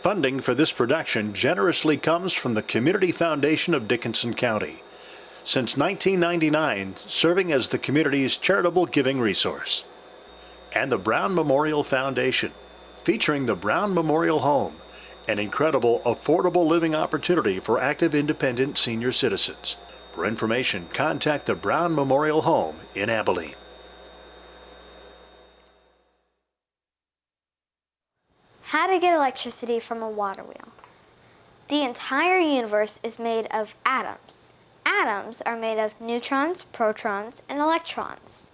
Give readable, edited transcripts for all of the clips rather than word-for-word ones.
Funding for this production generously comes from the Community Foundation of Dickinson County. Since 1999, serving as the community's charitable giving resource. And the Brown Memorial Foundation, featuring the Brown Memorial Home, an incredible affordable living opportunity for active independent senior citizens. For information, contact the Brown Memorial Home in Abilene. How to get electricity from a water wheel. The entire universe is made of atoms. Atoms are made of neutrons, protons, and electrons.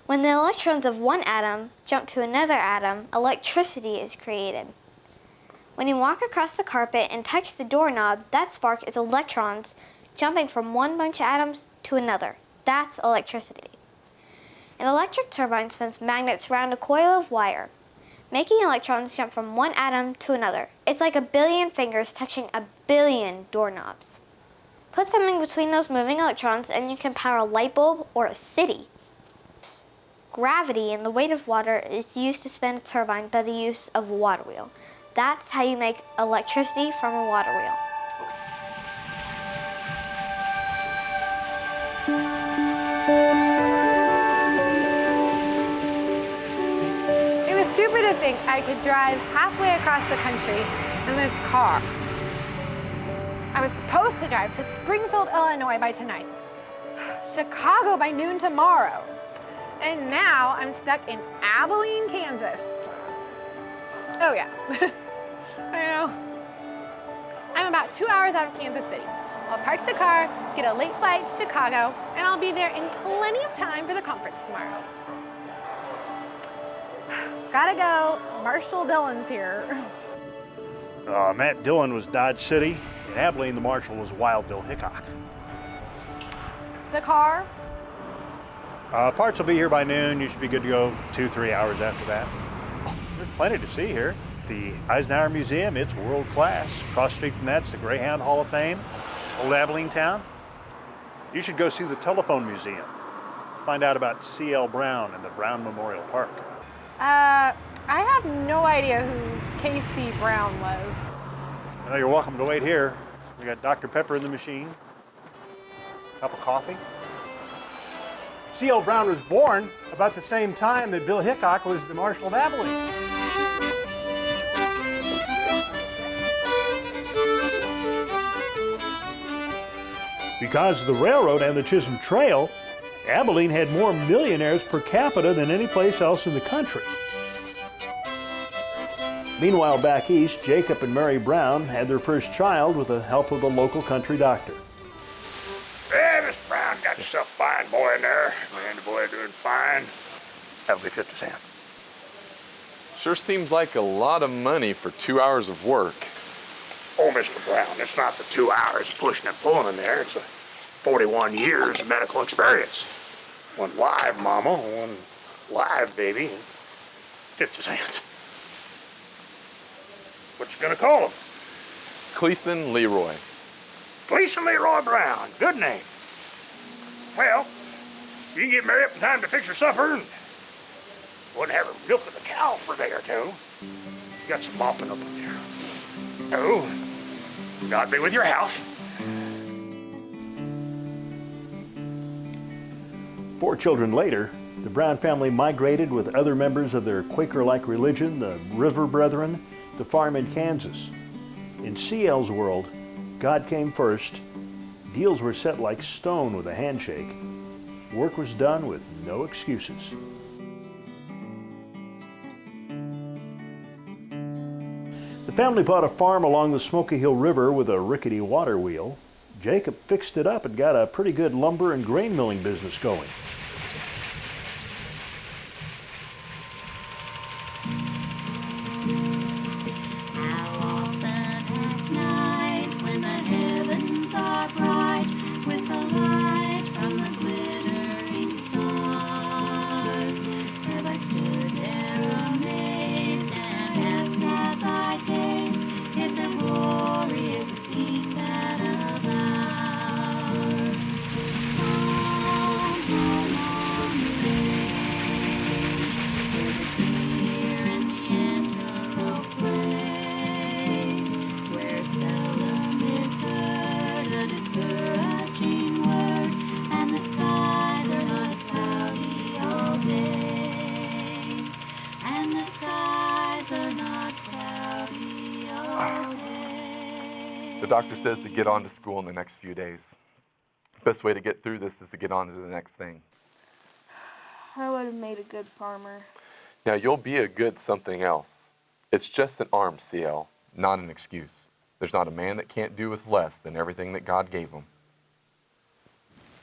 When the electrons of one atom jump to another atom, electricity is created. When you walk across the carpet and touch the doorknob, that spark is electrons jumping from one bunch of atoms to another. That's electricity. An electric turbine spins magnets around a coil of wire, making electrons jump from one atom to another. It's like a billion fingers touching a billion doorknobs. Put something between those moving electrons and you can power a light bulb or a city. Gravity and the weight of water is used to spin a turbine by the use of a water wheel. That's how you make electricity from a water wheel. It was stupid to think I could drive halfway across the country in this car. I was supposed to drive to Springfield, Illinois by tonight, Chicago by noon tomorrow, and now I'm stuck in Abilene, Kansas. Oh yeah, I know. I'm about 2 hours out of Kansas City. I'll park the car, get a late flight to Chicago, and I'll be there in plenty of time for the conference tomorrow. Gotta go, Marshall Dillon's here. Matt Dillon was Dodge City. In Abilene, the marshal was Wild Bill Hickok. The car? Parts will be here by noon. You should be good to go 2-3 hours after that. There's plenty to see here. The Eisenhower Museum, it's world class. Across the street from that's the Greyhound Hall of Fame, Old Abilene Town. You should go see the Telephone Museum. Find out about C.L. Brown and the Brown Memorial Park. I have no idea who K.C. Brown was. Well, you're welcome to wait here. We got Dr. Pepper in the machine. Cup of coffee. C.L. Brown was born about the same time that Bill Hickok was the Marshal of Abilene. Because of the railroad and the Chisholm Trail, Abilene had more millionaires per capita than any place else in the country. Meanwhile, back east, Jacob and Mary Brown had their first child with the help of a local country doctor. Yeah, Miss Brown got yourself a fine boy in there. And the boy doing fine. That'll be 50 cents. Sure seems like a lot of money for 2 hours of work. Oh, Mr. Brown, it's not the 2 hours pushing and pulling in there. It's 41 years of medical experience. One live mama, one live baby, and 50 cents. What you gonna call him? Cleason Leroy. Gleason Leroy Brown. Good name. Well, you can get Mary up in time to fix your supper and wouldn't have her milking the cow for a day or two. Got some mopping up in there. Oh, God be with your house. 4 children later, the Brown family migrated with other members of their Quaker-like religion, the River Brethren, to farm in Kansas. In CL's world, God came first, deals were set like stone with a handshake, work was done with no excuses. The family bought a farm along the Smoky Hill River with a rickety water wheel. Jacob fixed it up and got a pretty good lumber and grain milling business going. The doctor says to get on to school in the next few days. Best way to get through this is to get on to the next thing. I would have made a good farmer. Now, you'll be a good something else. It's just an arm, CL, not an excuse. There's not a man that can't do with less than everything that God gave him.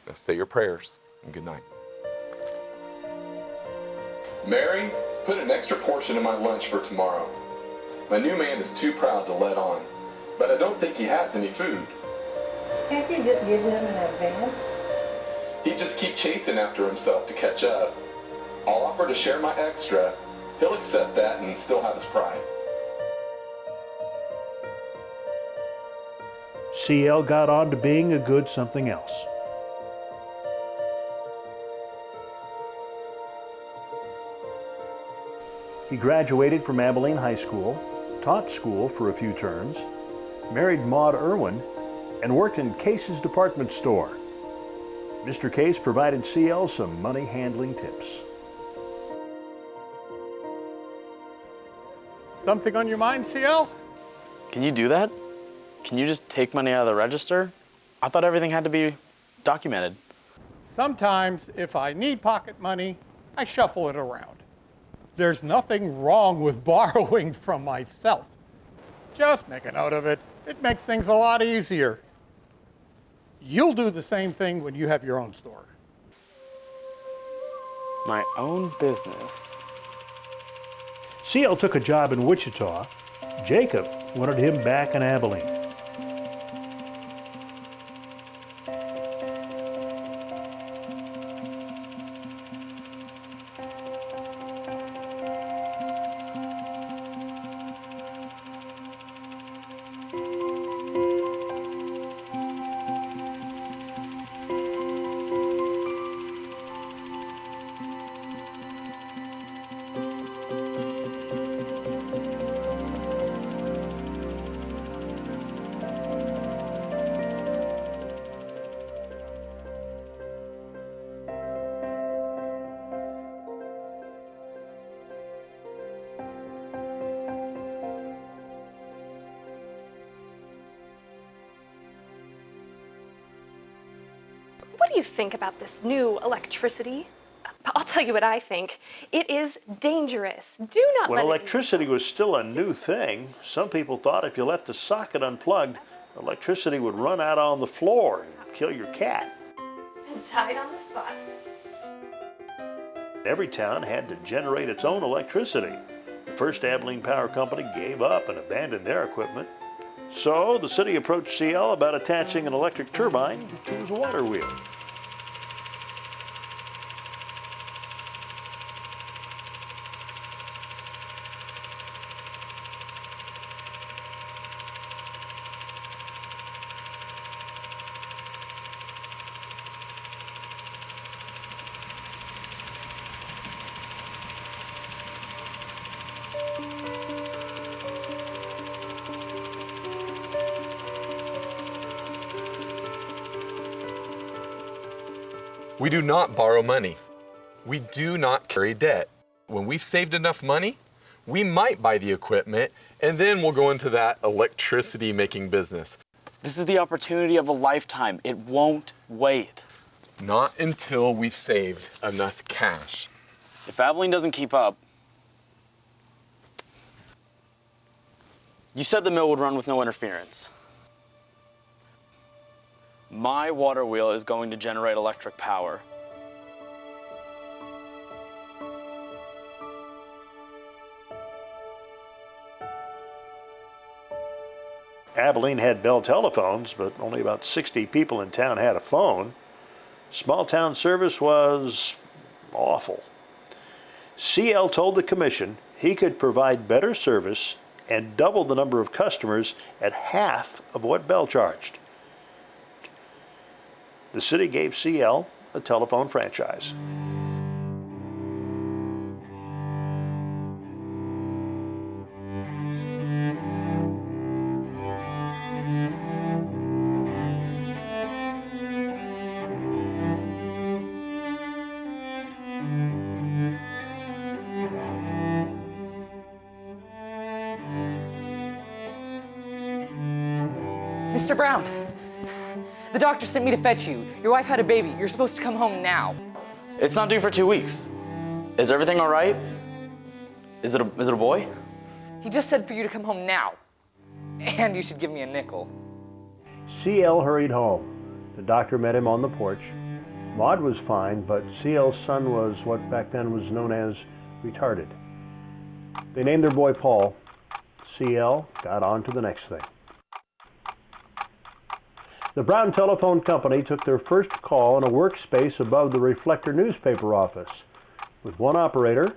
Now say your prayers, and good night. Mary, put an extra portion in my lunch for tomorrow. My new man is too proud to let on, but I don't think he has any food. Can't you just give him an advance? He'd just keep chasing after himself to catch up. I'll offer to share my extra. He'll accept that and still have his pride. CL got on to being a good something else. He graduated from Abilene High School, taught school for a few terms, married Maud Irwin, and worked in Case's department store. Mr. Case provided CL some money handling tips. Something on your mind, CL? Can you do that? Can you just take money out of the register? I thought everything had to be documented. Sometimes, if I need pocket money, I shuffle it around. There's nothing wrong with borrowing from myself. Just make a note of it. It makes things a lot easier. You'll do the same thing when you have your own store. My own business. CL took a job in Wichita. Jacob wanted him back in Abilene. What do you think about this new electricity? I'll tell you what I think. It is dangerous. Do not When let electricity was still a new thing, some people thought if you left the socket unplugged, electricity would run out on the floor and kill your cat. it died on the spot. Every town had to generate its own electricity. The first Abilene Power Company gave up and abandoned their equipment. So the city approached CL about attaching an electric turbine to his water wheel. We do not borrow money. We do not carry debt. When we've saved enough money, we might buy the equipment, and then we'll go into that electricity making business. This is the opportunity of a lifetime. It won't wait. Not until we've saved enough cash. If Abilene doesn't keep up, you said the mill would run with no interference. My water wheel is going to generate electric power. Abilene had Bell telephones, but only about 60 people in town had a phone. Small town service was awful. CL told the commission he could provide better service and double the number of customers at half of what Bell charged. The city gave CL a telephone franchise. Mr. Brown, the doctor sent me to fetch you. Your wife had a baby. You're supposed to come home now. It's not due for 2 weeks. Is everything all right? Is it a boy? He just said for you to come home now. And you should give me a nickel. CL hurried home. The doctor met him on the porch. Maud was fine, but CL's son was what back then was known as retarded. They named their boy Paul. CL got on to the next thing. The Brown Telephone Company took their first call in a workspace above the Reflector newspaper office, with one operator,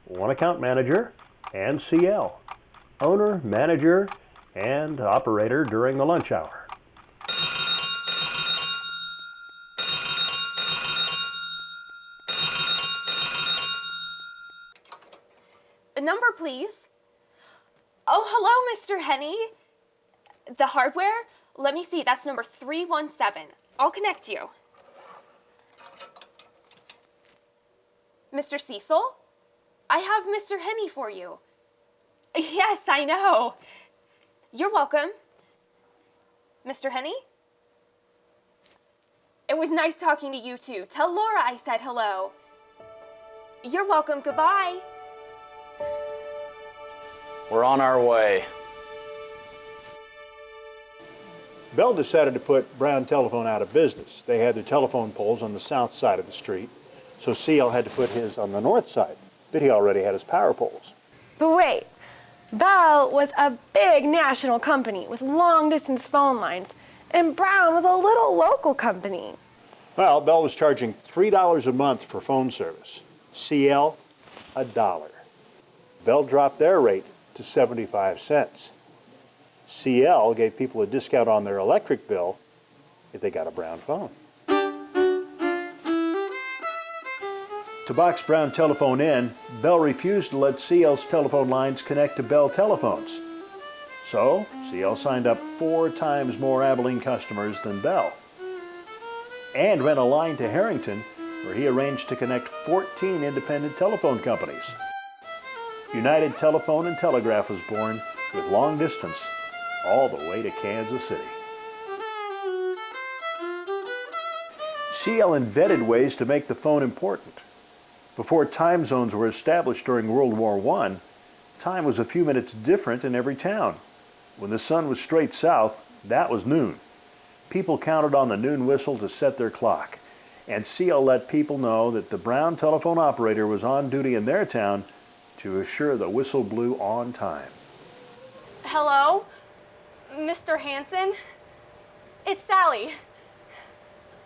one account manager, and CL, owner, manager, and operator during the lunch hour. A number, please. Oh, hello, Mr. Henny. The hardware? Let me see, that's number 317. I'll connect you. Mr. Cecil? I have Mr. Henny for you. Yes, I know. You're welcome. Mr. Henny? It was nice talking to you too. Tell Laura I said hello. You're welcome. Goodbye. We're on our way. Bell decided to put Brown Telephone out of business. They had their telephone poles on the south side of the street, so CL had to put his on the north side, but he already had his power poles. But wait, Bell was a big national company with long-distance phone lines, and Brown was a little local company. Well, Bell was charging $3 a month for phone service. CL, $1. Bell dropped their rate to 75 cents. CL gave people a discount on their electric bill if they got a Brown phone. To box Brown Telephone in, Bell refused to let CL's telephone lines connect to Bell telephones. So, CL signed up 4 times more Abilene customers than Bell, and ran a line to Harrington where he arranged to connect 14 independent telephone companies. United Telephone and Telegraph was born, with long distance all the way to Kansas City. CL invented ways to make the phone important. Before time zones were established during World War I, time was a few minutes different in every town. When the sun was straight south, that was noon. People counted on the noon whistle to set their clock, and CL let people know that the Brown telephone operator was on duty in their town to assure the whistle blew on time. Hello? Mr. Hanson? It's Sally.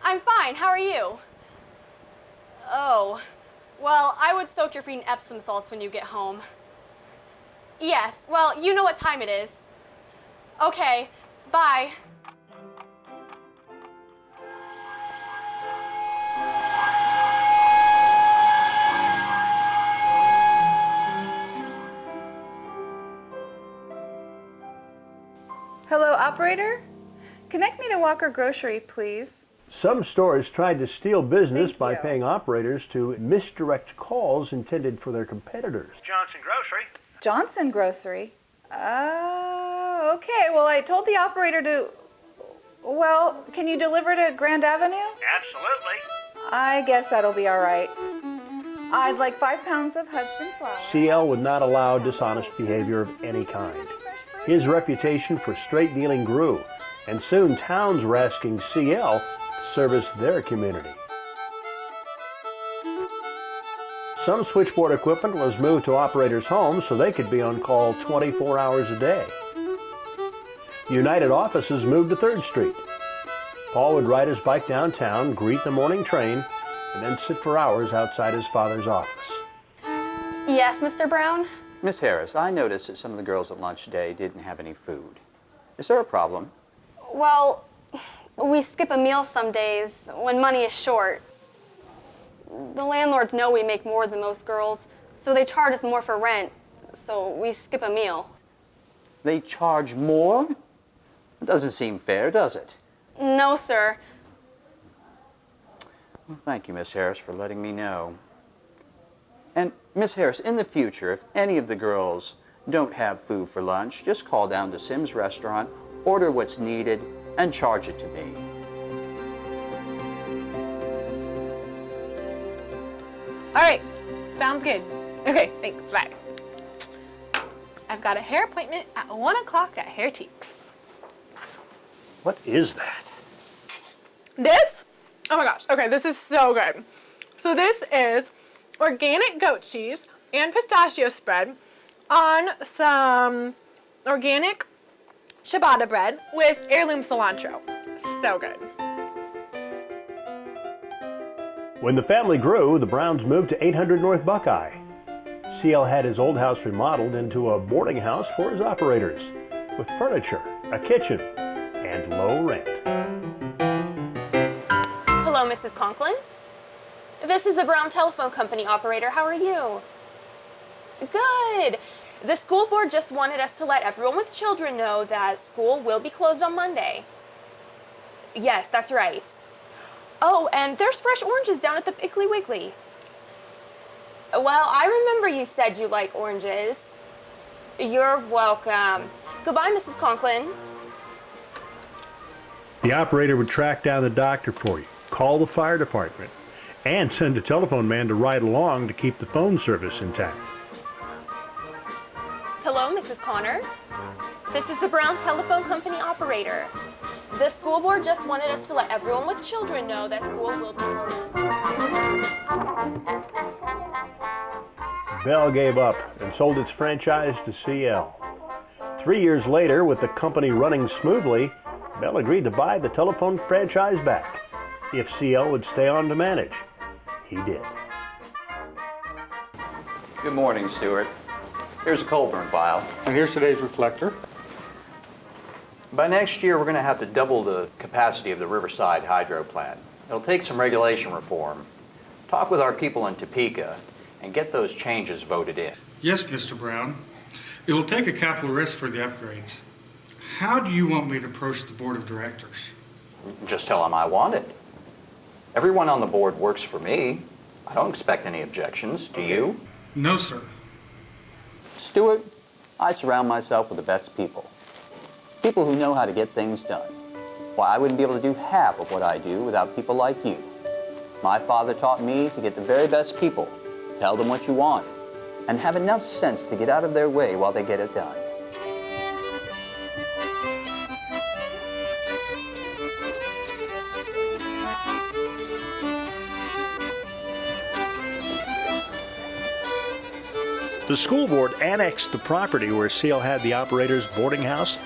I'm fine. How are you? Oh, well, I would soak your feet in Epsom salts when you get home. Yes, well, you know what time it is. Okay, bye. Hello, operator? Connect me to Walker Grocery, please. Some stores tried to steal business Thank by you. paying operators to misdirect calls intended for their competitors. Johnson Grocery. Johnson Grocery? Oh, okay. Well, I told the operator to... Well, can you deliver to Grand Avenue? Absolutely. I guess that'll be all right. I'd like 5 pounds of Hudson flour. CL would not allow dishonest behavior of any kind. His reputation for straight dealing grew, and soon towns were asking CL to service their community. Some switchboard equipment was moved to operators' homes so they could be on call 24 hours a day. United offices moved to 3rd Street. Paul would ride his bike downtown, greet the morning train, and then sit for hours outside his father's office. Yes, Mr. Brown? Miss Harris, I noticed that some of the girls at lunch today didn't have any food. Is there a problem? Well, we skip a meal some days when money is short. The landlords know we make more than most girls, so they charge us more for rent, so we skip a meal. They charge more? It doesn't seem fair, does it? No, sir. Well, thank you, Miss Harris, for letting me know. And, Miss Harris, in the future, if any of the girls don't have food for lunch, just call down to Sim's Restaurant order what's needed, and charge it to me. All right, sounds good. Okay, thanks, bye. I've got a hair appointment at 1 o'clock at Hair Teaks. What is that? This? Oh my gosh, okay, this is so good. So this is organic goat cheese and pistachio spread on some organic ciabatta bread with heirloom cilantro. So good. When the family grew, the Browns moved to 800 North Buckeye. CL had his old house remodeled into a boarding house for his operators, with furniture, a kitchen, and low rent. Hello, Mrs. Conklin. This is the Brown Telephone Company operator. How are you? Good. The school board just wanted us to let everyone with children know that school will be closed on Monday. Yes, that's right. Oh, and there's fresh oranges down at the Piggly Wiggly. Well, I remember you said you like oranges. You're welcome. Goodbye, Mrs. Conklin. The operator would track down the doctor for you, call the fire department, and send a telephone man to ride along to keep the phone service intact. Hello, Mrs. Connor. This is the Brown Telephone Company operator. The school board just wanted us to let everyone with children know that school will be closed. Bell gave up and sold its franchise to CL. 3 years later, with the company running smoothly, Bell agreed to buy the telephone franchise back if CL would stay on to manage. He did. Good morning, Stuart. Here's a Colburn file. And here's today's reflector. By next year, we're going to have to double the capacity of the Riverside hydro plant. It'll take some regulation reform. Talk with our people in Topeka and get those changes voted in. Yes, Mr. Brown. It will take a capital risk for the upgrades. How do you want me to approach the board of directors? Just tell them I want it. Everyone on the board works for me. I don't expect any objections. Do you? No, sir. Stuart, I surround myself with the best people. People who know how to get things done. Why, I wouldn't be able to do half of what I do without people like you. My father taught me to get the very best people, tell them what you want, and have enough sense to get out of their way while they get it done. The school board annexed the property where CL had the operator's boarding house,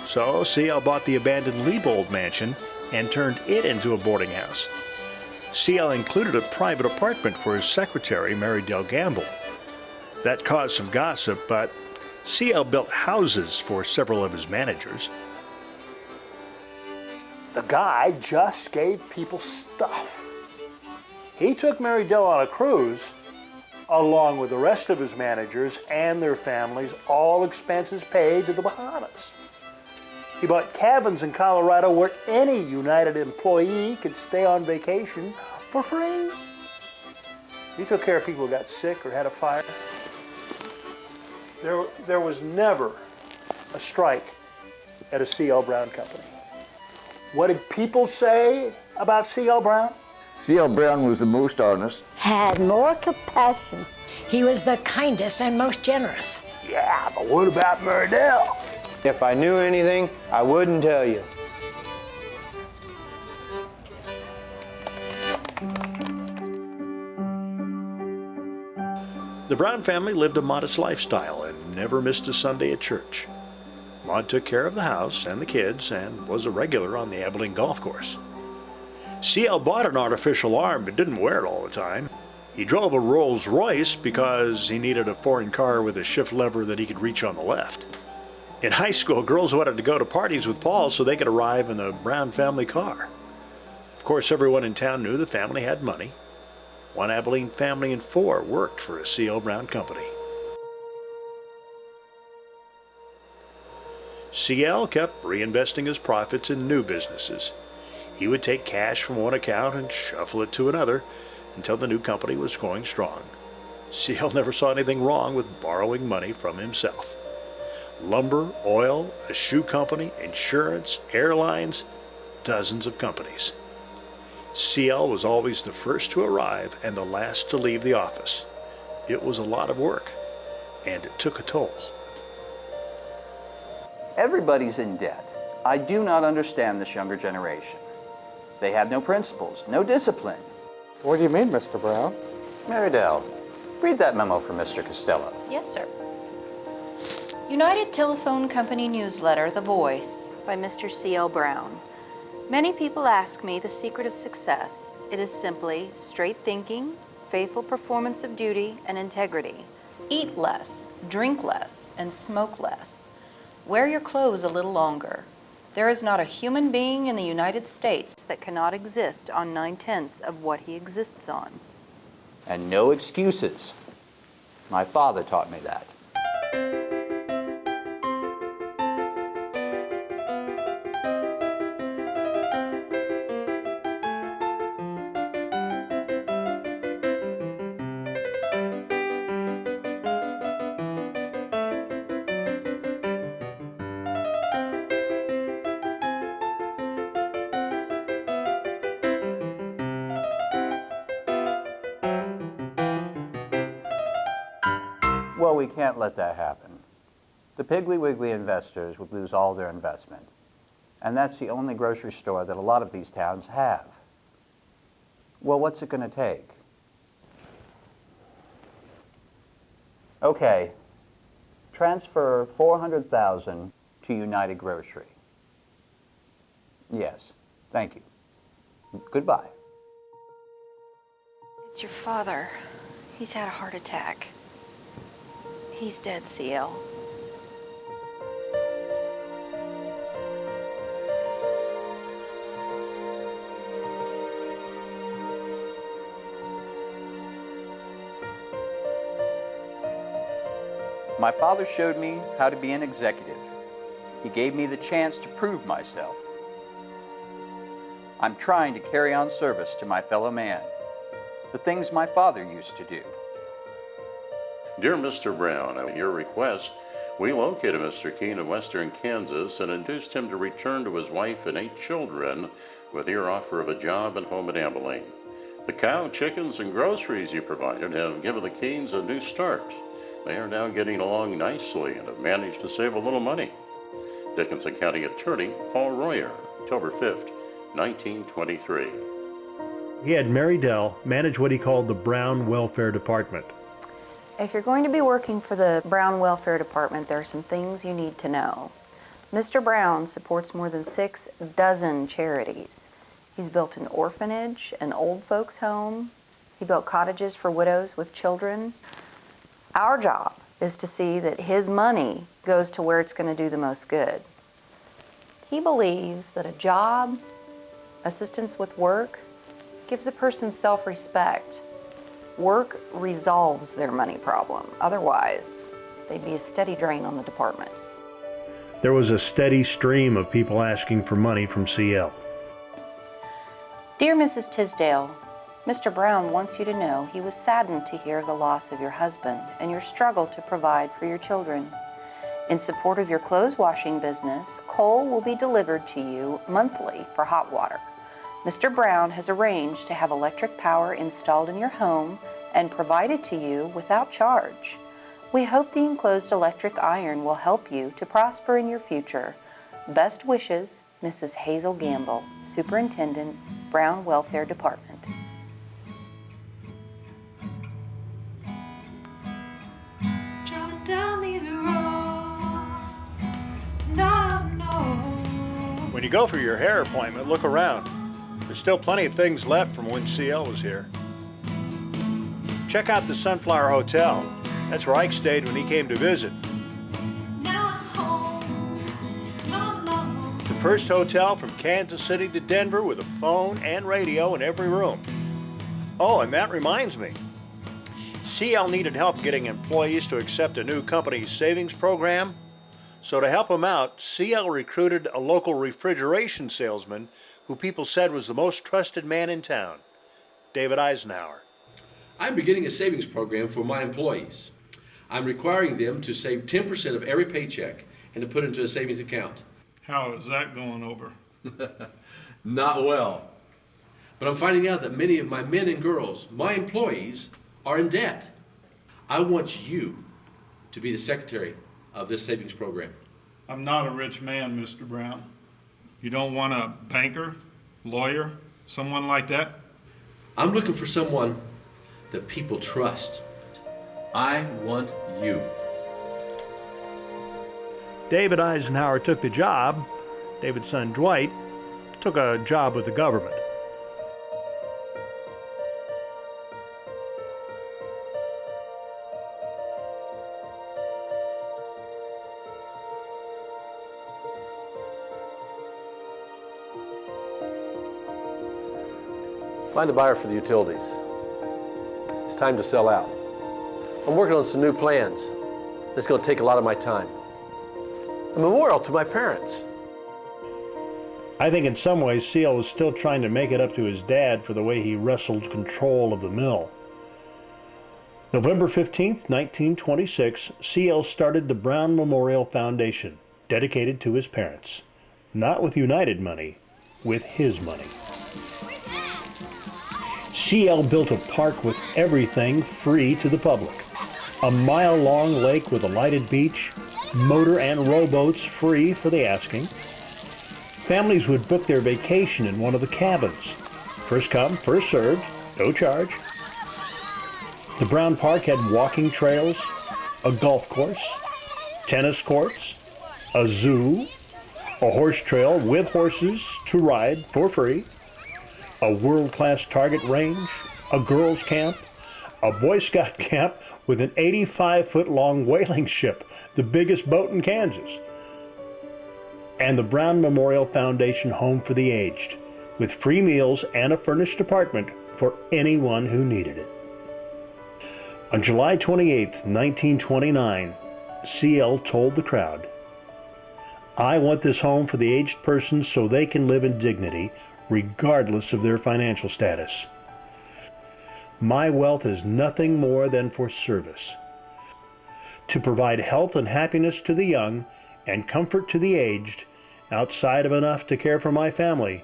so CL bought the abandoned Liebold mansion and turned it into a boarding house. CL included a private apartment for his secretary, Mary Dell Gamble. That caused some gossip, but CL built houses for several of his managers. The guy just gave people stuff. He took Mary Dell on a cruise, along with the rest of his managers and their families, all expenses paid, to the Bahamas. He bought cabins in Colorado where any United employee could stay on vacation for free. He took care of people who got sick or had a fire. There was never a strike at a C.L. Brown company. What did people say about C.L. Brown? C.L. Brown was the most honest. Had more compassion. He was the kindest and most generous. Yeah, but what about Mary Dell? If I knew anything, I wouldn't tell you. The Brown family lived a modest lifestyle and never missed a Sunday at church. Maud took care of the house and the kids and was a regular on the Abilene golf course. C.L. bought an artificial arm but didn't wear it all the time. He drove a Rolls Royce because he needed a foreign car with a shift lever that he could reach on the left. In high school, girls wanted to go to parties with Paul so they could arrive in the Brown family car. Of course, everyone in town knew the family had money. One Abilene family in 4 worked for a C.L. Brown company. C.L. kept reinvesting his profits in new businesses. He would take cash from one account and shuffle it to another until the new company was going strong. C.L. never saw anything wrong with borrowing money from himself. Lumber, oil, a shoe company, insurance, airlines, dozens of companies. CL was always the first to arrive and the last to leave the office. It was a lot of work, and it took a toll. Everybody's in debt. I do not understand this younger generation. They have no principles, no discipline. What do you mean, Mr. Brown? Meridell, read that memo from Mr. Costello. Yes, sir. United Telephone Company newsletter, The Voice, by Mr. C.L. Brown. Many people ask me the secret of success. It is simply straight thinking, faithful performance of duty, and integrity. Eat less, drink less, and smoke less. Wear your clothes a little longer. There is not a human being in the United States that cannot exist on 9/10 of what he exists on. And no excuses. My father taught me that. Well, we can't let that happen. The Piggly Wiggly investors would lose all their investment. And that's the only grocery store that a lot of these towns have. Well, what's it going to take? Okay, transfer $400,000 to United Grocery. Yes, thank you. Goodbye. It's your father. He's had a heart attack. He's dead, CL. My father showed me how to be an executive. He gave me the chance to prove myself. I'm trying to carry on service to my fellow man, the things my father used to do. Dear Mr. Brown, at your request, we located Mr. Keene in western Kansas and induced him to return to his wife and 8 children with your offer of a job and home at Abilene. The cow, chickens, and groceries you provided have given the Keenes a new start. They are now getting along nicely and have managed to save a little money. Dickinson County Attorney Paul Royer, October 5th, 1923. He had Mary Dell manage what he called the Brown Welfare Department. If you're going to be working for the Brown Welfare Department, there are some things you need to know. Mr. Brown supports more than 6 dozen charities. He's built an orphanage, an old folks home. He built cottages for widows with children. Our job is to see that his money goes to where it's going to do the most good. He believes that a job, assistance with work, gives a person self-respect. Work resolves their money problem. Otherwise, they'd be a steady drain on the department. There was a steady stream of people asking for money from CL. Dear Mrs. Tisdale, Mr. Brown wants you to know he was saddened to hear the loss of your husband and your struggle to provide for your children. In support of your clothes washing business, coal will be delivered to you monthly for hot water. Mr. Brown has arranged to have electric power installed in your home and provided to you without charge. We hope the enclosed electric iron will help you to prosper in your future. Best wishes, Mrs. Hazel Gamble, Superintendent, Brown Welfare Department. Driving down these roads, and I don't know. When you go for your hair appointment, look around. There's still plenty of things left from when CL was here. Check out the Sunflower Hotel. That's where Ike stayed when he came to visit. The first hotel from Kansas City to Denver with a phone and radio in every room. Oh, and that reminds me. CL needed help getting employees to accept a new company savings program. So to help him out, CL recruited a local refrigeration salesman who people said was the most trusted man in town, David Eisenhower. I'm beginning a savings program for my employees. I'm requiring them to save 10% of every paycheck and to put it into a savings account. How is that going over? Not well. But I'm finding out that many of my men and girls, my employees, are in debt. I want you to be the secretary of this savings program. I'm not a rich man, Mr. Brown. You don't want a banker, lawyer, someone like that? I'm looking for someone that people trust. I want you. David Eisenhower took the job. David's son Dwight took a job with the government. Find a buyer for the utilities. It's time to sell out. I'm working on some new plans. It's going to take a lot of my time. A memorial to my parents. I think in some ways CL was still trying to make it up to his dad for the way he wrestled control of the mill. November 15, 1926, CL started the Brown Memorial Foundation, dedicated to his parents. Not with United money, with his money. CL built a park with everything free to the public. A mile-long lake with a lighted beach, motor and rowboats free for the asking. Families would book their vacation in one of the cabins. First come, first served, no charge. The Brown Park had walking trails, a golf course, tennis courts, a zoo, a horse trail with horses to ride for free, a world-class target range, a girls' camp, a Boy Scout camp with an 85-foot-long whaling ship, the biggest boat in Kansas, and the Brown Memorial Foundation Home for the Aged, with free meals and a furnished apartment for anyone who needed it. On July 28, 1929, CL told the crowd, "I want this home for the aged persons so they can live in dignity, regardless of their financial status. My wealth is nothing more than for service, to provide health and happiness to the young and comfort to the aged, outside of enough to care for my family.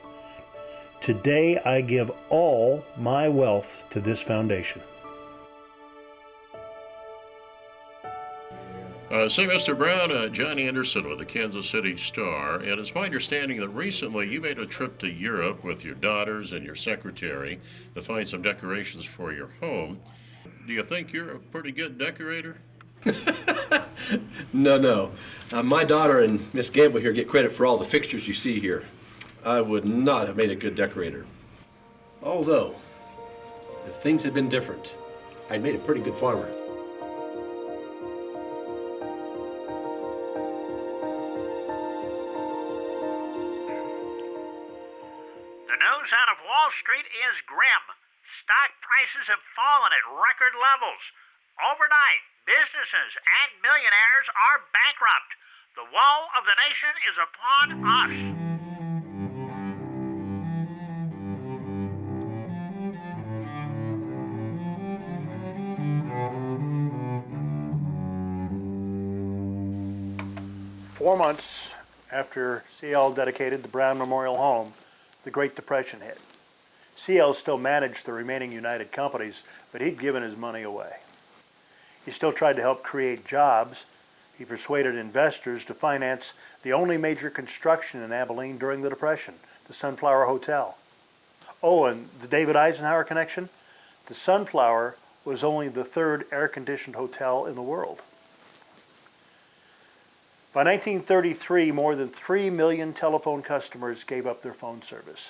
Today I give all my wealth to this foundation." Say, Mr. Brown, John Anderson with the Kansas City Star, and it's my understanding that recently you made a trip to Europe with your daughters and your secretary to find some decorations for your home. Do you think you're a pretty good decorator? No. My daughter and Miss Gamble here get credit for all the fixtures you see here. I would not have made a good decorator. Although, if things had been different, I'd made a pretty good farmer. The news out of Wall Street is grim. Stock prices have fallen at record levels. Overnight, businesses and millionaires are bankrupt. The woe of the nation is upon us. Four months after CL dedicated the Brown Memorial Home, the Great Depression hit. CL still managed the remaining United companies, but he'd given his money away. He still tried to help create jobs. He persuaded investors to finance the only major construction in Abilene during the Depression, the Sunflower Hotel. Oh, and the David Eisenhower connection? The Sunflower was only the third air-conditioned hotel in the world. By 1933, more than 3 million telephone customers gave up their phone service.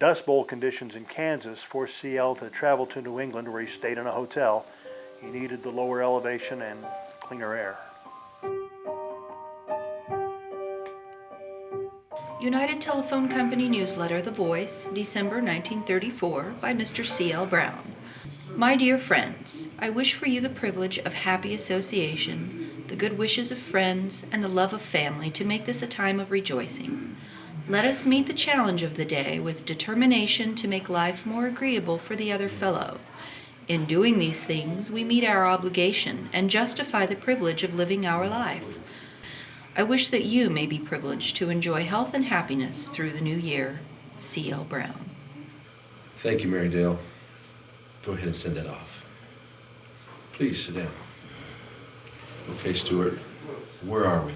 Dust Bowl conditions in Kansas forced CL to travel to New England, where he stayed in a hotel. He needed the lower elevation and cleaner air. United Telephone Company Newsletter, The Voice, December 1934, by Mr. C.L. Brown. My dear friends, I wish for you the privilege of happy association, the good wishes of friends, and the love of family to make this a time of rejoicing. Let us meet the challenge of the day with determination to make life more agreeable for the other fellow. In doing these things, we meet our obligation and justify the privilege of living our life. I wish that you may be privileged to enjoy health and happiness through the new year. C.L. Brown. Thank you, Mary Dale. Go ahead and send that off. Please sit down. Okay, Stuart, where are we?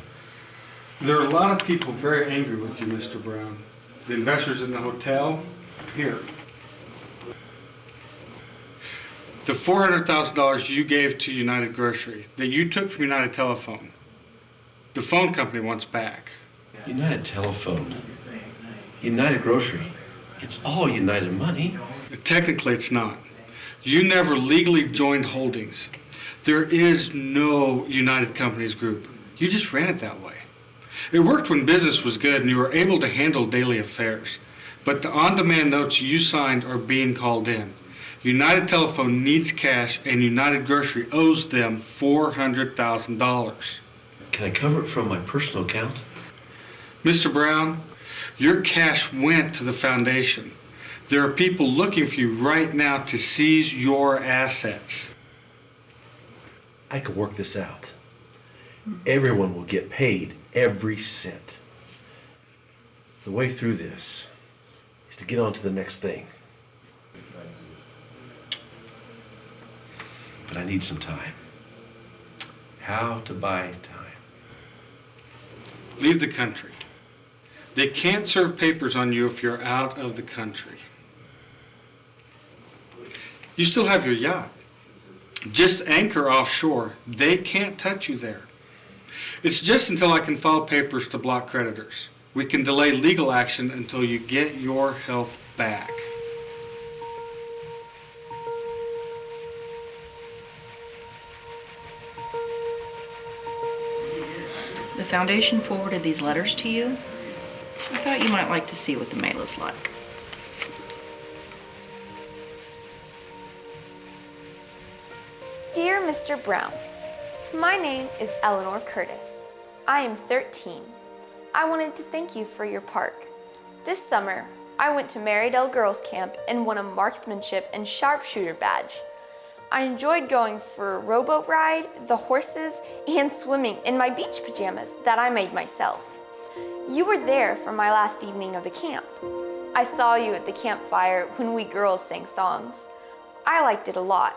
There are a lot of people very angry with you, Mr. Brown. The investors in the hotel, here. The $400,000 you gave to United Grocery that you took from United Telephone, the phone company wants back. United Telephone, United Grocery, it's all United money. Technically, it's not. You never legally joined holdings. There is no United Companies Group. You just ran it that way. It worked when business was good and you were able to handle daily affairs. But the on-demand notes you signed are being called in. United Telephone needs cash and United Grocery owes them $400,000. Can I cover it from my personal account? Mr. Brown, your cash went to the foundation. There are people looking for you right now to seize your assets. I can work this out. Everyone will get paid every cent. The way through this is to get on to the next thing. But I need some time. How to buy time. Leave the country. They can't serve papers on you if you're out of the country. You still have your yacht. Just anchor offshore. They can't touch you there. It's just until I can file papers to block creditors. We can delay legal action until you get your health back. The foundation forwarded these letters to you. I thought you might like to see what the mail is like. Dear Mr. Brown, my name is Eleanor Curtis. I am 13. I wanted to thank you for your park. This summer, I went to Marydale Girls Camp and won a marksmanship and sharpshooter badge. I enjoyed going for a rowboat ride, the horses, and swimming in my beach pajamas that I made myself. You were there for my last evening of the camp. I saw you at the campfire when we girls sang songs. I liked it a lot.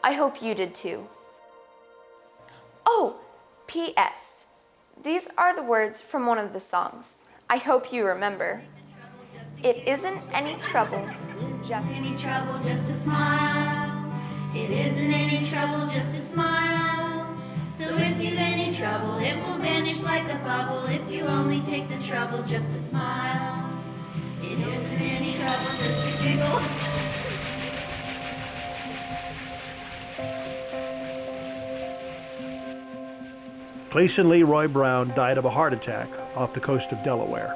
I hope you did too. Oh, P.S. These are the words from one of the songs. I hope you remember. It isn't any trouble, just a smile. It isn't any trouble, just a smile. So if you've any trouble, it will vanish like a bubble. If you only take the trouble just to smile. It isn't any trouble, just a giggle. Clayson Leroy Brown died of a heart attack off the coast of Delaware.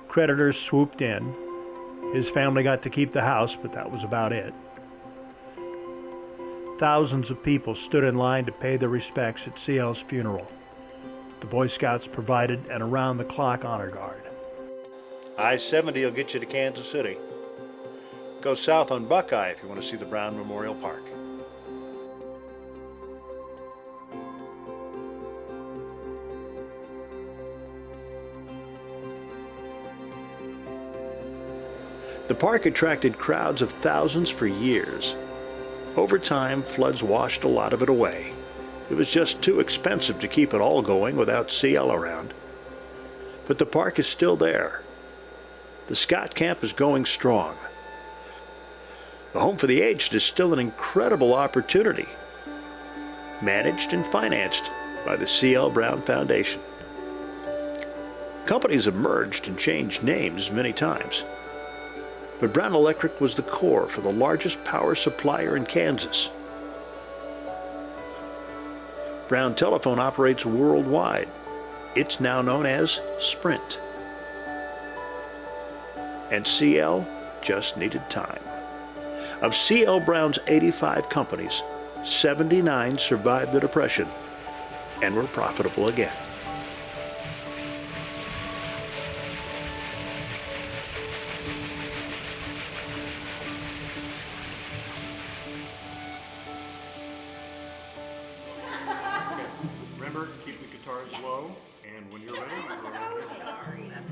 Creditors swooped in. His family got to keep the house, but that was about it. Thousands of people stood in line to pay their respects at CL's funeral. The Boy Scouts provided an around-the-clock honor guard. I-70 will get you to Kansas City. Go south on Buckeye if you want to see the Brown Memorial Park. The park attracted crowds of thousands for years. Over time, floods washed a lot of it away. It was just too expensive to keep it all going without CL around. But the park is still there. The Scout Camp is going strong. The Home for the Aged is still an incredible opportunity, managed and financed by the C.L. Brown Foundation. Companies have merged and changed names many times. But Brown Electric was the core for the largest power supplier in Kansas. Brown Telephone operates worldwide. It's now known as Sprint. And CL just needed time. Of CL Brown's 85 companies, 79 survived the Depression and were profitable again. remember, keep the guitars low, and when you're ready, we'll go right ahead.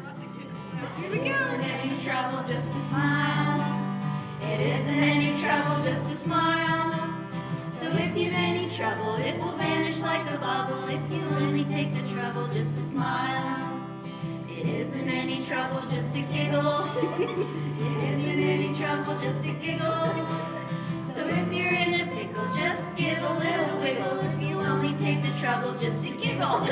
Here we go. Any trouble just to smile. It isn't any trouble just to smile. So if you've any trouble, it will vanish like a bubble if you only take the trouble just to smile. It isn't any trouble just to giggle. It isn't any trouble just to giggle. So if you're in a pickle, just give a little wiggle if you only take the trouble just to giggle.